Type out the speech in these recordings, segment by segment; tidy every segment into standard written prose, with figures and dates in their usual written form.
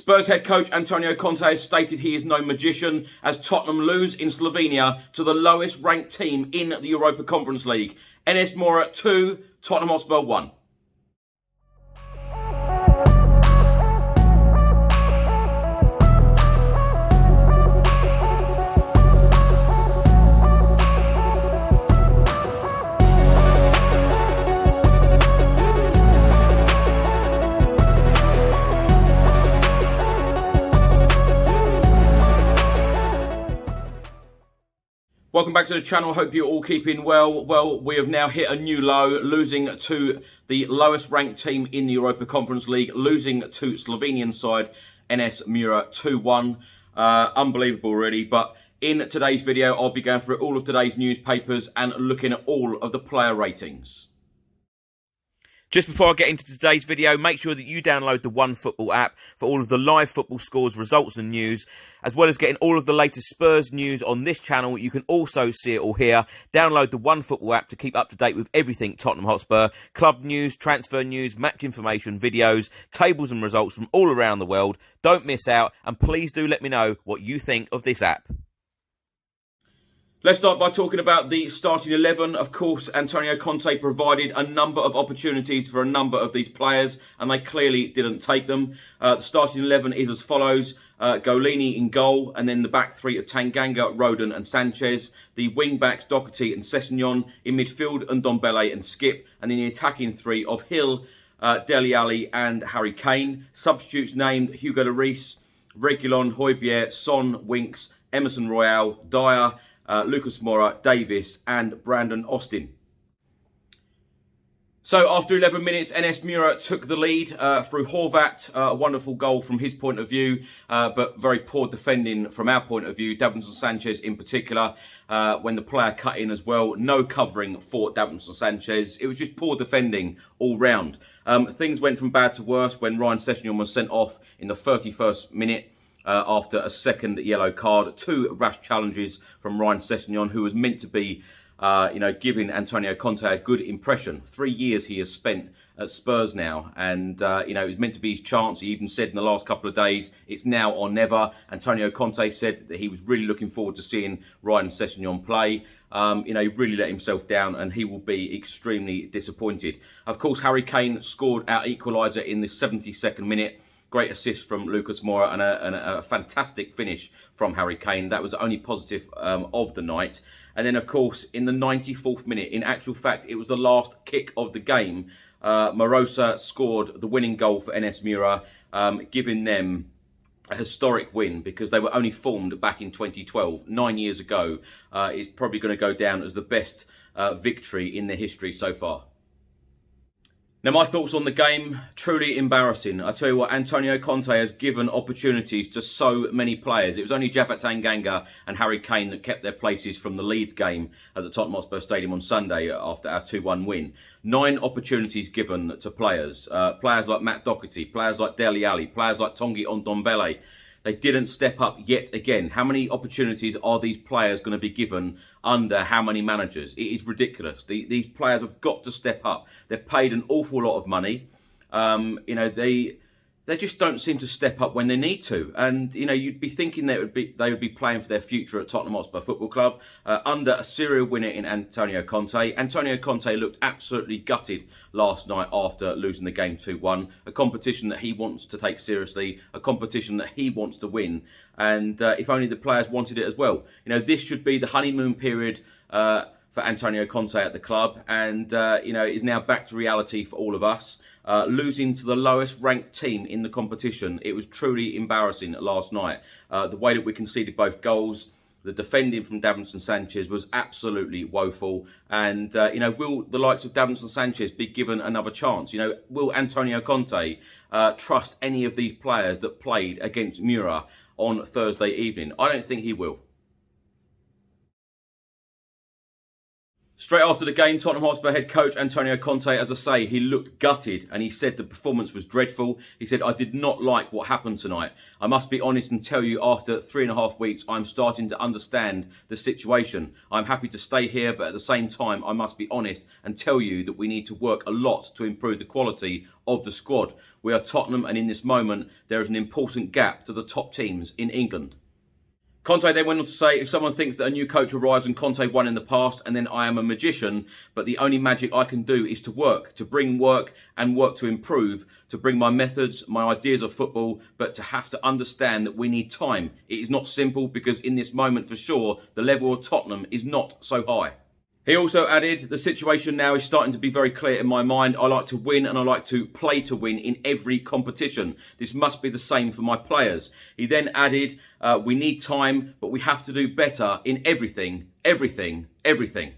Spurs head coach Antonio Conte has stated he is no magician as Tottenham lose in Slovenia to the lowest ranked team in the Europa Conference League. NS Mura 2, Tottenham Hotspur 1. Welcome back to the channel. Hope you're all keeping well. Well, we have now hit a new low, losing to the lowest ranked team in the Europa Conference League, losing to Slovenian side NS Mura 2-1. Unbelievable, really. But in today's video, I'll be going through all of today's newspapers and looking at all of the player ratings. Just before I get into today's video, make sure that you download the OneFootball app for all of the live football scores, results and news, as well as getting all of the latest Spurs news on this channel. You can also see it all here. Download the OneFootball app to keep up to date with everything Tottenham Hotspur, club news, transfer news, match information, videos, tables and results from all around the world. Don't miss out, and please do let me know what you think of this app. Let's start by talking about the starting 11. Of course, Antonio Conte provided a number of opportunities for a number of these players, and they clearly didn't take them. The starting 11 is as follows. Cowlin in goal, and then the back three of Tanganga, Rodon and Sanchez. The wing-backs, Doherty and Sessegnon. In midfield, Ndombele and Skip. And then the attacking three of Hill, Dele Alli and Harry Kane. Substitutes named Hugo Lloris, Reguilon, Højbjerg, Son, Winks, Emerson Royale, Dyer, Lucas Moura, Davis and Brandon Austin. So after 11 minutes, NS Mura took the lead through Horvat. A wonderful goal from his point of view, but very poor defending from our point of view. Davinson Sanchez in particular, when the player cut in as well. No covering for Davinson Sanchez. It was just poor defending all round. Things went from bad to worse when Ryan Sessegnon was sent off in the 31st minute. After a second yellow card. Two rash challenges from Ryan Sessegnon, who was meant to be, giving Antonio Conte a good impression. 3 years he has spent at Spurs now, and, it was meant to be his chance. He even said in the last couple of days, it's now or never. Antonio Conte said that he was really looking forward to seeing Ryan Sessegnon play. He really let himself down, and he will be extremely disappointed. Of course, Harry Kane scored our equaliser in the 72nd minute. Great assist from Lucas Moura and a fantastic finish from Harry Kane. That was the only positive of the night. And then, of course, in the 94th minute, in actual fact, it was the last kick of the game. Morosa scored the winning goal for NS Mura, giving them a historic win because they were only formed back in 2012, 9 years ago. It's probably going to go down as the best victory in their history so far. Now, my thoughts on the game, truly embarrassing. I tell you what, Antonio Conte has given opportunities to so many players. It was only Japhet Tanganga and Harry Kane that kept their places from the Leeds game at the Tottenham Hotspur Stadium on Sunday after our 2-1 win. 9 opportunities given to players. Players like Matt Doherty, players like Dele Alli, players like Tanguy Ndombele. They didn't step up yet again. How many opportunities are these players going to be given under how many managers? It is ridiculous. These players have got to step up. They're paid an awful lot of money. They just don't seem to step up when they need to. And, you'd be thinking they would be playing for their future at Tottenham Hotspur Football Club under a serial winner in Antonio Conte. Antonio Conte looked absolutely gutted last night after losing the game 2-1. A competition that he wants to take seriously, a competition that he wants to win. And if only the players wanted it as well. This should be the honeymoon period for Antonio Conte at the club. And, it is now back to reality for all of us. Losing to the lowest ranked team in the competition. It was truly embarrassing last night. The way that we conceded both goals, the defending from Davinson Sanchez was absolutely woeful. And, will the likes of Davinson Sanchez be given another chance? Will Antonio Conte trust any of these players that played against Mura on Thursday evening? I don't think he will. Straight after the game, Tottenham Hotspur head coach Antonio Conte, as I say, he looked gutted and he said the performance was dreadful. He said, "I did not like what happened tonight. I must be honest and tell you after 3.5 weeks, I'm starting to understand the situation. I'm happy to stay here, but at the same time, I must be honest and tell you that we need to work a lot to improve the quality of the squad. We are Tottenham and in this moment, there is an important gap to the top teams in England." Conte then went on to say, "If someone thinks that a new coach arrives and Conte won in the past, and then I am a magician, but the only magic I can do is to work, to bring work and work to improve, to bring my methods, my ideas of football, but to have to understand that we need time. It is not simple because in this moment for sure, the level of Tottenham is not so high." He also added, "The situation now is starting to be very clear in my mind. I like to win and I like to play to win in every competition. This must be the same for my players." He then added, "We need time, but we have to do better in everything, everything, everything."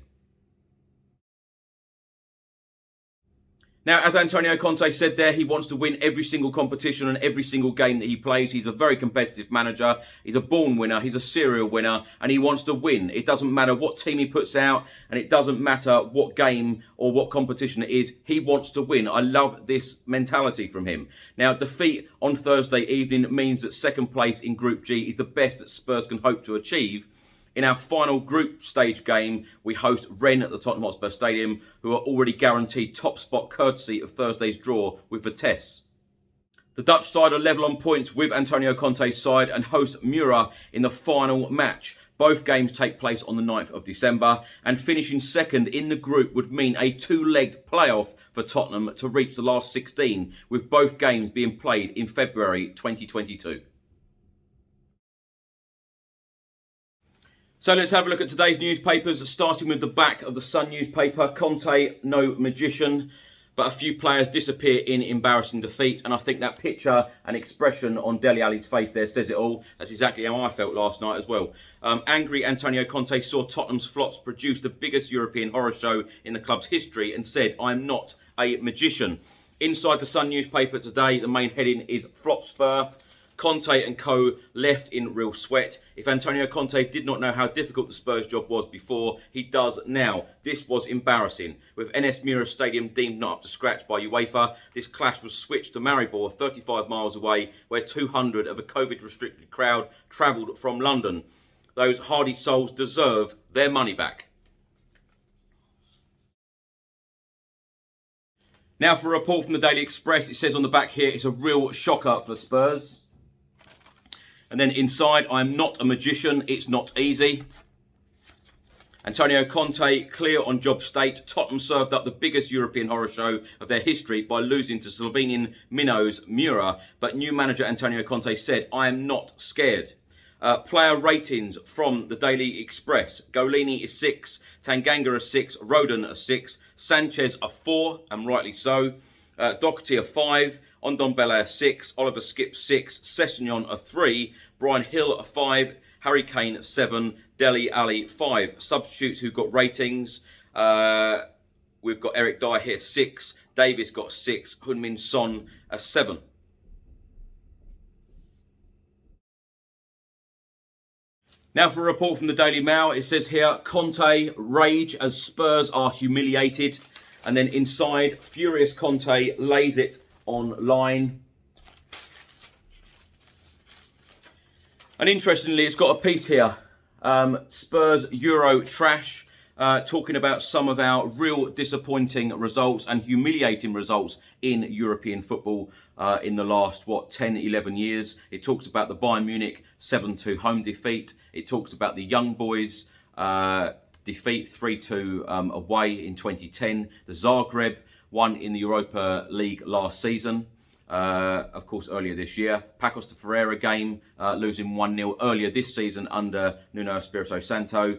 Now, as Antonio Conte said there, he wants to win every single competition and every single game that he plays. He's a very competitive manager. He's a born winner. He's a serial winner. And he wants to win. It doesn't matter what team he puts out. And it doesn't matter what game or what competition it is. He wants to win. I love this mentality from him. Now, defeat on Thursday evening means that second place in Group G is the best that Spurs can hope to achieve. In our final group stage game, we host Rennes at the Tottenham Hotspur Stadium, who are already guaranteed top spot courtesy of Thursday's draw with Vitesse. The Dutch side are level on points with Antonio Conte's side and host Mura in the final match. Both games take place on the 9th of December, and finishing second in the group would mean a two-legged playoff for Tottenham to reach the last 16, with both games being played in February 2022. So let's have a look at today's newspapers, starting with the back of the Sun newspaper. Conte, no magician, but a few players disappear in embarrassing defeat. And I think that picture and expression on Dele Alli's face there says it all. That's exactly how I felt last night as well. Angry Antonio Conte saw Tottenham's flops produce the biggest European horror show in the club's history and said, "I'm not a magician." Inside the Sun newspaper today, the main heading is Flop Spur. Conte and co left in real sweat. If Antonio Conte did not know how difficult the Spurs job was before, he does now. This was embarrassing. With NS Mura Stadium deemed not up to scratch by UEFA, this clash was switched to Maribor, 35 miles away, where 200 of a COVID-restricted crowd travelled from London. Those hardy souls deserve their money back. Now for a report from the Daily Express. It says on the back here, it's a real shocker for Spurs. And then inside, "I'm not a magician, it's not easy." Antonio Conte, clear on job state. Tottenham served up the biggest European horror show of their history by losing to Slovenian minnows Mura. But new manager Antonio Conte said, "I am not scared." Player ratings from the Daily Express. Golini is 6, Tanganga a 6, Rodon a 6, Sanchez a 4, and rightly so. Doherty a 5, Ndombele a 6, Oliver Skip 6, Sessegnon a 3, Brian Hill a 5, Harry Kane a 7, Dele Alli 5. Substitutes who got ratings. We've got Eric Dyer here 6, Davis got 6, Heung-min Son a 7. Now for a report from the Daily Mail. It says here, Conte, rage as Spurs are humiliated. And then inside, furious Conte lays it online. And interestingly, it's got a piece here. Spurs Euro trash, talking about some of our real disappointing results and humiliating results in European football in the last, 10, 11 years. It talks about the Bayern Munich 7-2 home defeat. It talks about the Young Boys defeat 3-2 away in 2010. The Zagreb won in the Europa League last season. Of course, earlier this year. Pacos de Ferreira game, losing 1-0 earlier this season under Nuno Espirito Santo.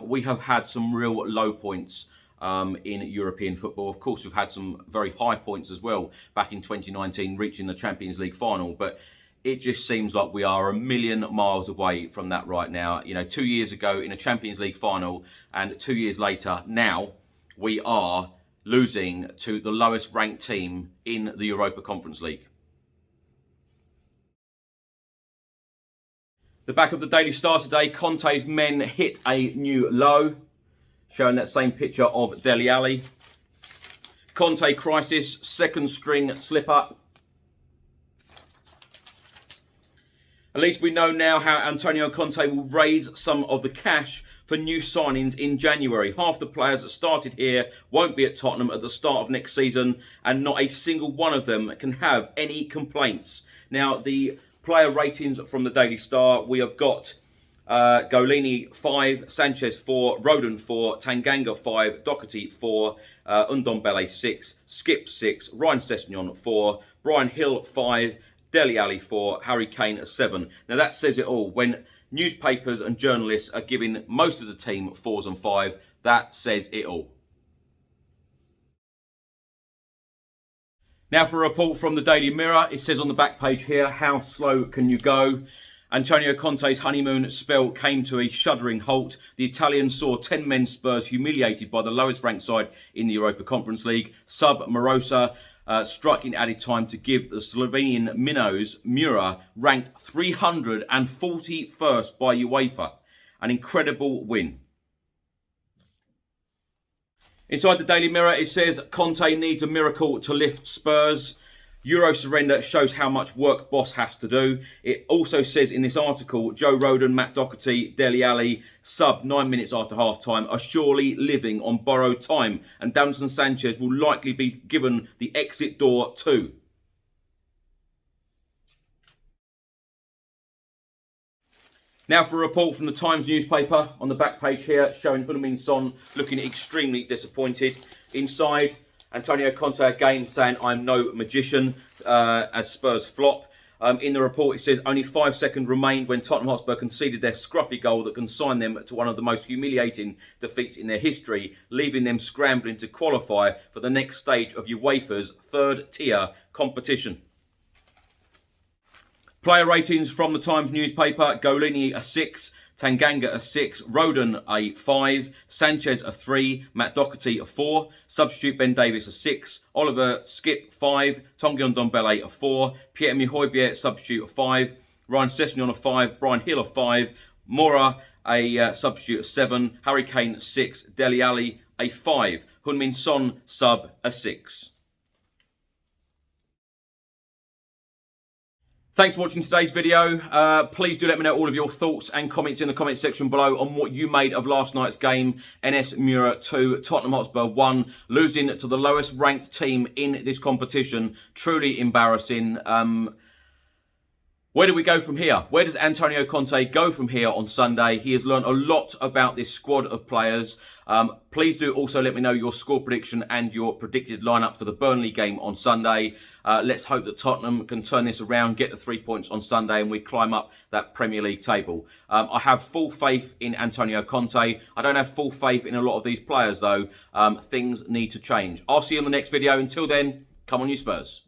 We have had some real low points in European football. Of course, we've had some very high points as well back in 2019, reaching the Champions League final. But it just seems like we are a million miles away from that right now. 2 years ago in a Champions League final, and 2 years later, now we are losing to the lowest ranked team in the Europa Conference League. The back of the Daily Star today, Conte's men hit a new low. showing that same picture of Dele Alli. Conte crisis, second string slip up. At least we know now how Antonio Conte will raise some of the cash for new signings in January. Half the players that started here won't be at Tottenham at the start of next season, and not a single one of them can have any complaints. Now, the player ratings from the Daily Star, we have got Golini 5, Sanchez 4, Rodon 4, Tanganga 5, Doherty 4, Ndombele 6, Skip 6, Ryan Sessegnon 4, Brian Hill 5, Dele Alli 4, Harry Kane 7. Now that says it all. When newspapers and journalists are giving most of the team 4s and 5, that says it all. Now for a report from the Daily Mirror. It says on the back page here, how slow can you go? Antonio Conte's honeymoon spell came to a shuddering halt. The Italian saw 10 men Spurs humiliated by the lowest ranked side in the Europa Conference League. Sub Morosa struck in added time to give the Slovenian minnows Mura, ranked 341st by UEFA. An incredible win. Inside the Daily Mirror, it says Conte needs a miracle to lift Spurs. Euro surrender shows how much work Boss has to do. It also says in this article, Joe Rodon, Matt Doherty, Dele Alli, sub 9 minutes after half-time, are surely living on borrowed time, and Davinson Sanchez will likely be given the exit door too. Now for a report from the Times newspaper on the back page here, showing Heung-min Son looking extremely disappointed. Inside, Antonio Conte again saying, I'm no magician, as Spurs flop. In the report, it says only 5 seconds remained when Tottenham Hotspur conceded their scruffy goal that consigned them to one of the most humiliating defeats in their history, leaving them scrambling to qualify for the next stage of UEFA's third-tier competition. Player ratings from the Times newspaper, Golini a 6, Tanganga a 6, Rodon a 5, Sanchez a 3, Matt Doherty a 4, substitute Ben Davies a 6, Oliver Skip 5, Tanguy Ndombele a 4, Pierre-Emile Højbjerg substitute a 5, Ryan Sessegnon a 5, Brian Hill a 5, Mura a substitute a 7, Harry Kane a 6, Dele Alli a 5, Heung-min Son sub a 6. Thanks for watching today's video. Please do let me know all of your thoughts and comments in the comment section below on what you made of last night's game. NS Mura 2, Tottenham Hotspur 1, losing to the lowest ranked team in this competition. Truly embarrassing. Where do we go from here? Where does Antonio Conte go from here on Sunday? He has learned a lot about this squad of players. Please do also let me know your score prediction and your predicted lineup for the Burnley game on Sunday. Let's hope that Tottenham can turn this around, get the 3 points on Sunday, and we climb up that Premier League table. I have full faith in Antonio Conte. I don't have full faith in a lot of these players, though. Things need to change. I'll see you in the next video. Until then, come on, you Spurs.